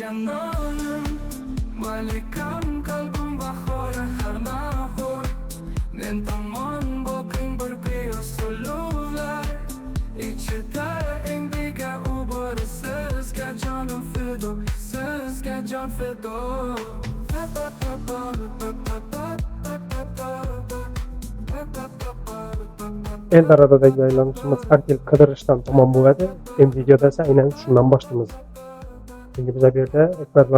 janonim Malikam qalbim bahora har nahor Men tomon boqing bir beyo'suluvlar Ichida endiga u bor sizga jonim fido Sizga jon fido Eldorado'dagi aylanishimiz har yil qidirishdan tamom bo'ladi. Endi videoda esa aynan shundan boshlaymiz. Endi biz bu yerda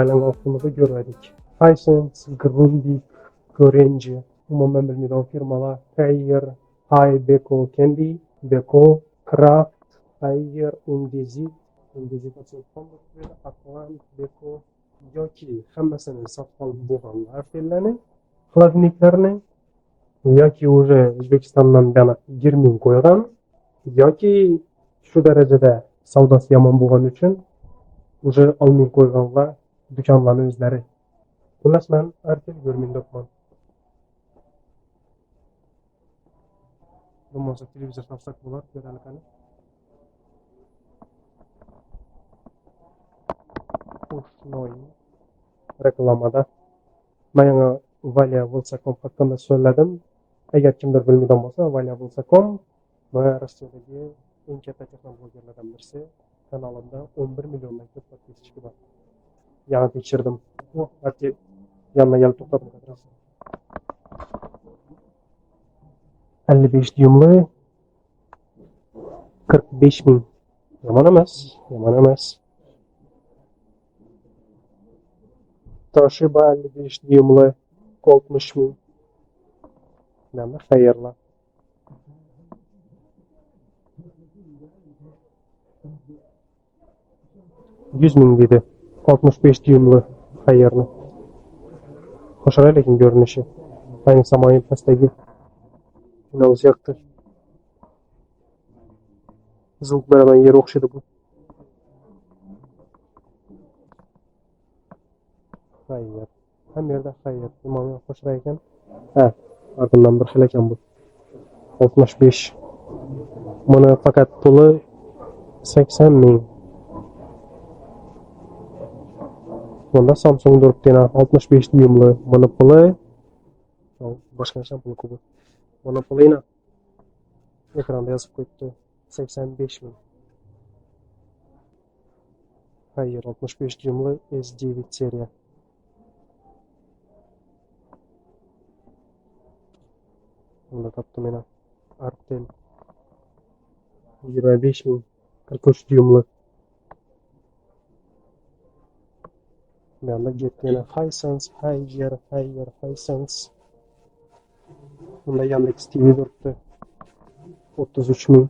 aylangan vaqtimizni ko'rdik. Hisense, Grundig, Gorenji, umuman bilmaydigan firmalar, Haier, Hai, Beko, Candy, Beko, Kraft, Haier, Indesit, Atlant, Beko yoki hammasini sotib olib bo'lgan fillarni, xladniklarni yoki уже O'zbekistondan bana 20 ming qo'ygan yoki shu darajada savdosi yomon bo'lgani uchun уже olmay qo'yganlar do'konlarning o'zlari. Xullas men artel ko'rmayapman. Bo'lmasa televizor topsak bo'lar, ko'raylik. Ушной reklamada men Valia Wilsacom haqida so'zladim. Agar kimdir bilmaydigan bo'lsa, Valia Wilsacom va Rossiyadagi eng katta texnologiyalardan birisi. Kanalimda 11 milliondan ko'p podpischisi bor. Yana tekshirdim. Bu artel yanına gelib to'xtadim. 55 dyumli 45 ming. Yomon emas. Toshiba 55 dyumli 60 ming. Mana xayrlar. $100 ming dedi. 65 dyumli xayrni. Xo'shroq lekin ko'rinishi. Ayniqsa moyil pastdagi buni o'zi yoqdi. Звук beraman yer o'xshadi bu. Xayr. Ham yerda xayr. Imom xo'shroq ekan. Ha, ardından bir xil ekan bu. 65. Buni faqat puli 80 ming. Bunda Samsung turibdi, 65 dyumli. Buni puli boshqa narsa puli ko'p. Buni pulini ekranda yozib qo'yibdi. 85 ming. Hayır, 65 dyumli S9 seriya. Bunda topdim meni. Artel 25 ming. 43 dyumli. Bunda ketdi Hisense, Haier, Hisense. Bunda Yandex TV turibdi. 33 ming.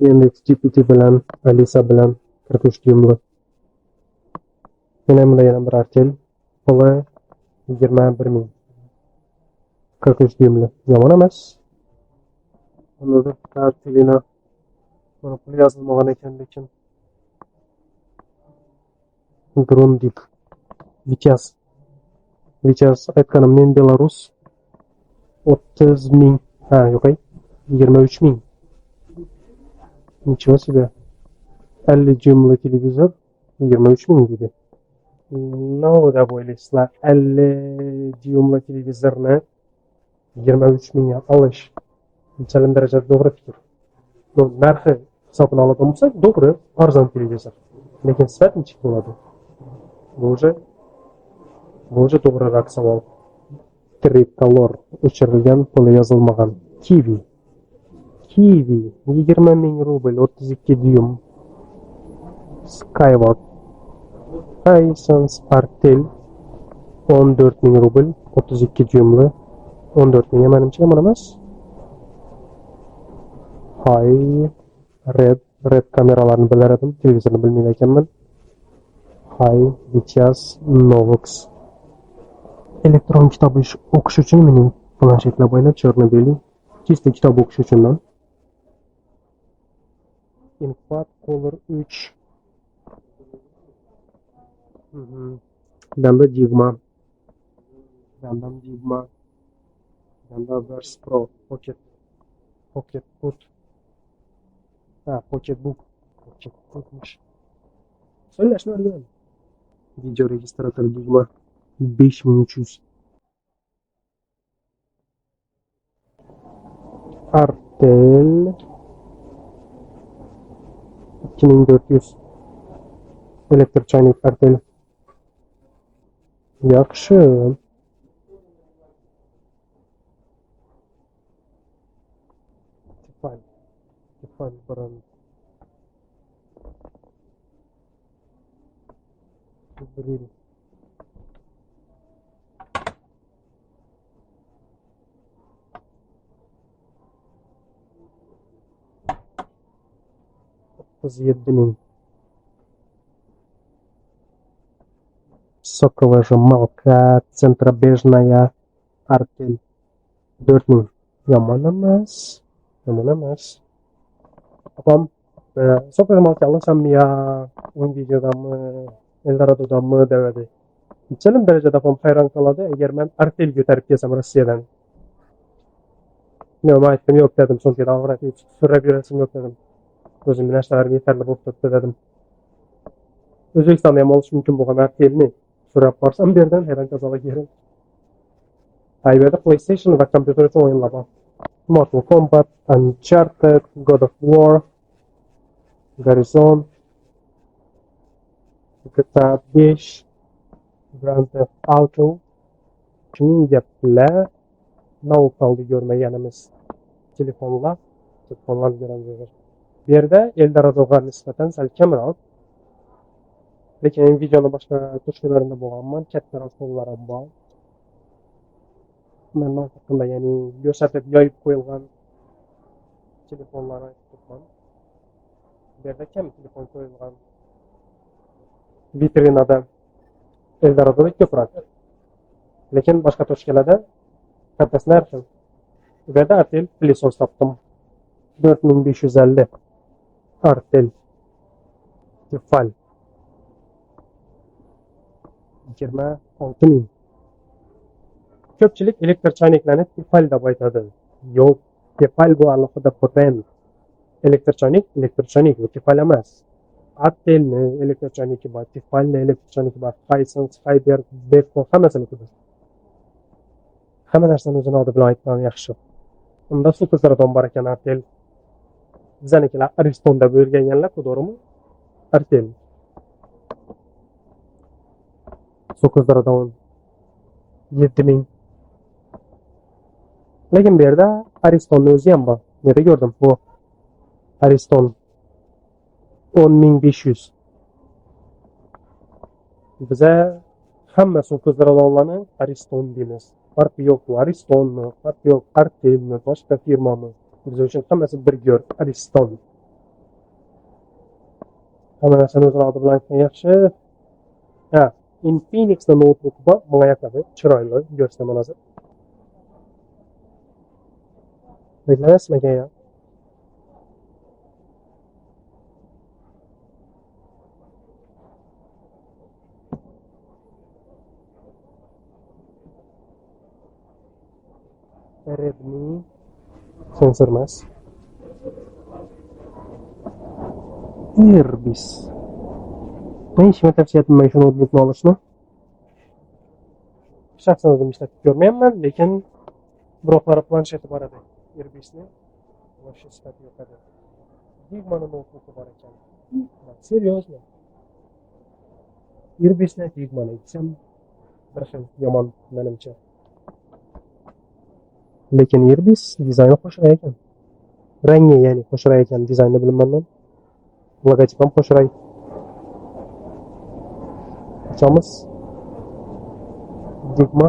Yandex GPT bilan, Alisa bilan 43 dyumli. Bunda yana bir Artel. Puli 21 ming. 43 dyumli. Yomon emas. Bunda Artelina buni puli yozilmagan ekan lekin. Grundig. Vityaz aytganimdan Belarus 30 ming. Ha, yo'q, 23 ming. Nичего себе. 50 dyumli televizor 23 ming dedi. No, deb o'ylaysizlar. 50 dyumli televizorni 23 mingga olish unchalik darajada to'g'ri fikr. Narxi hisobini oladigan bo'lsak, to'g'ri, arzon televizor. Lekin sifat nechik bo'ladi? Bu уже to'g'riroq savol. Tricolor o'chirilgan, puli yozilmagan. Kiwi 20 ming rubl 32 dyum. Skyward Hisense Artel 14 ming rubl 32 dyumli. 14 ming menimcha yomon emas. Hay red kameralarni bilar edim, televizorni bilmaydi ekanman. Hay Vityaz Novox. Elektron kitob o'qish uchun mening planshetlar bo'ylab Chernobyl chista kitob o'qish uchundan. Infat Color 3. Bunda Digma. Bunda Vers Pro Pocket Book. Pocket Book'muş. Söyleshni o'rgan. Video registrator buzma 5300. Artel 2400. Elektr chaynik Artel. Yaxshi. Tefal brand. Grill. Zjednym. Soковыжималка центробежная Artel 4000. Yomon emas. Yomon emas. Opam, sokovыжималка alasam ya o'ng videodami, Eldoradodami devadi. Nechalim darajada opam hayron qoladi agar men Artel ko'tarib kelsam Rossiyadan. Nima aytdim, yo'q dedim, so'nggi davrat so'rab yurasim yo'q dedim. O'zim narsalarim yetarli bo'lib turibdi dedim. O'zbekistonda ham olish mumkin bo'lgan Artelni so'rab borsam bu yerdan hayron qolib yerim. Ayberda PlayStation va kompyuter uchun o'yinlar bor. Mortal Kombat, Uncharted, God of War, Horizon, GTA 5, Grand Theft Auto. Shuningdek, Nautal'da görmeyenimiz telefonlar göremiyoruz. Bir yerde Eldorado'ga nisbeten sel kamroq. Lekin videonun başka tuşlarında bo'lganman, kattaroq qo'llar ham bor. Men hakkında yani ko'rsatib yoyib qo'yilgan telefonlar aytibman. Bu yerda kam telefon qo'yilgan. Vitrinada Eldorado'da ko'proq. Lekin boshqa toshkalarda kattasi narxi. Bu yerda Artel Pilisos topdim. 4550 Artel Tefal 26000. Ko'pchilik elektr chayniklarni Tefal deb aytadi. Yo'q, Tefal bu alohida patent. Elektr chaynik bu Tefal emas. Artelni elektr chayniki bor, Tefalni elektr chayniki bor, Hisense, Hyper, Beko hammasini ko'rdi. Hamma narsani o'zini oldi bilan aytgan yaxshi. Unda suv qizlardan bor ekan Artel. Bizanikilar Aristonda bo'lganlar, to'g'rimi? Artel. Suv qizlardan 7000. Lekin bu yerda Aristonning o'zi ham bor. Nega ko'rdim? Bu Ariston 10500. Bize hamma suv qizlarlarni Ariston deymiz. Farqi yo'q, Aristonmi, farqi yo'q, Artelmi, boshqa firmami. Biz uchun hammasi bir go'r, Ariston. Hamma narsani o'zini oldi bilan aytgan yaxshi. Ha, Infinix'da notebook bor, bunga yoqadi, chiroyli, ko'rsataman hozir. Beklayapsizmi ekan ya? Redmi sensor emas. Irbis. Men ishimga tavsiya etmayman shu notebookni olishni. Shaxsan o'zim ishlatib ko'rmayapman, lekin biroqlar plansheti bor edi. Irbisni boshqa sifati yo'q edi. Digma'ning notebooki bor ekan. Seriyozmi? Irbisni Digma'ni desam bir xil yomon menimcha. Lekin Irbis dizayni qo'shray ekan. Rangi ya'ni qo'shray ekan, dizayni bilmayman men. Logotip ham qo'shray. Ochamiz. Digma.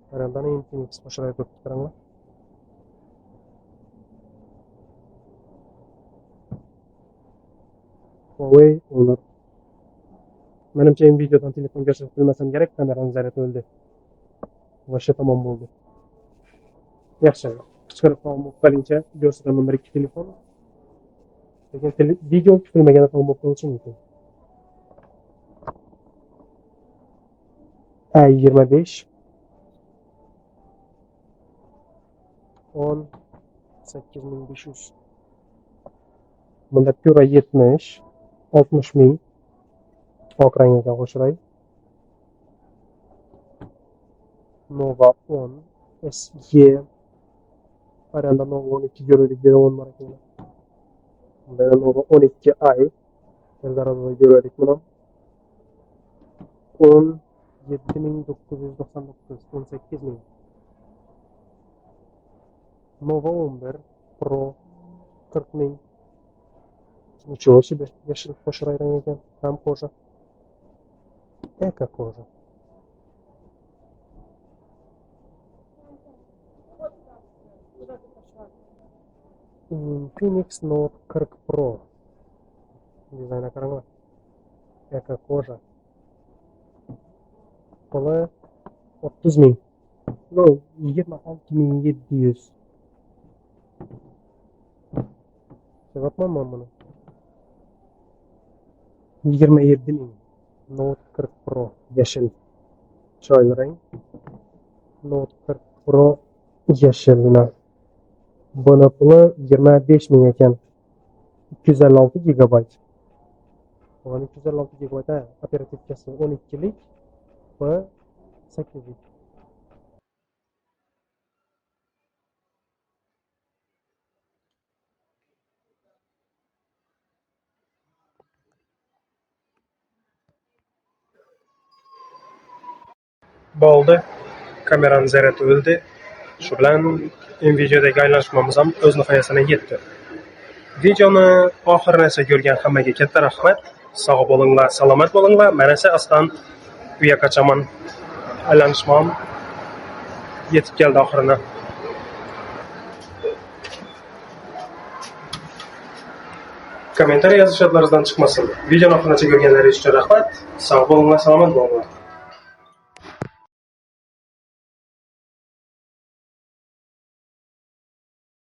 Qaranglar, Infinix qo'shray deb qaranglar. Huawei Honor. Menimcha videodan telefon ko'rsatib bilmasam kerak, kamerani zaryad o'ldi. Vashta tamom bo'ldi. Yaxshi. Chiqarib qo'ygancha ko'rsataman bir ikki telefon. Lekin video kutilmaganda tamom bo'lib qolishi mumkin. A25 10 18.500. Bunda Pura 70, 60.000. Oq rangiga qo'shiray. Nova 10, SE. Aranda Nova 12 görüldük bir 10 var ekan. Bunda Nova 12 ay. Eldarada görüldük bunu. 17.999, 18.000. Nova 11 Pro 40.000. Ничего себе, yeşil qo'shiray rang ekan. Ham qo'sha. Eka qo'sha. Infinix Note 40 Pro. Dizayna qaranglar. Eka qo'sha. Puli 30.000. No, 26.700. Sebapman men buni. 27.000. Note 40 Pro yeşil. Chiroyli rang. Note 40 Pro yeşil buni. Buni puli 25.000 ekan. 256 GB. Buni 256 GB operativkasi 12lik va 8lik. Bo'ldi. Kamerani zaryadi o'ldi. Shu bilan videodagi aylanishmamiz ham o'z nihoyasiga yetdi. Videoni oxirigacha ko'rgan hammaga katta rahmat. Sog' bo'linglar, salomat bo'linglar. Mana esa aslan uyga qachaman. Aylanishmam yetib keldi oxirina. Kommentariy yozishlaringizdan chiqmasin. Videoni oxirigacha ko'rganlaringiz uchun rahmat. Sog' bo'linglar, salomat bo'linglar.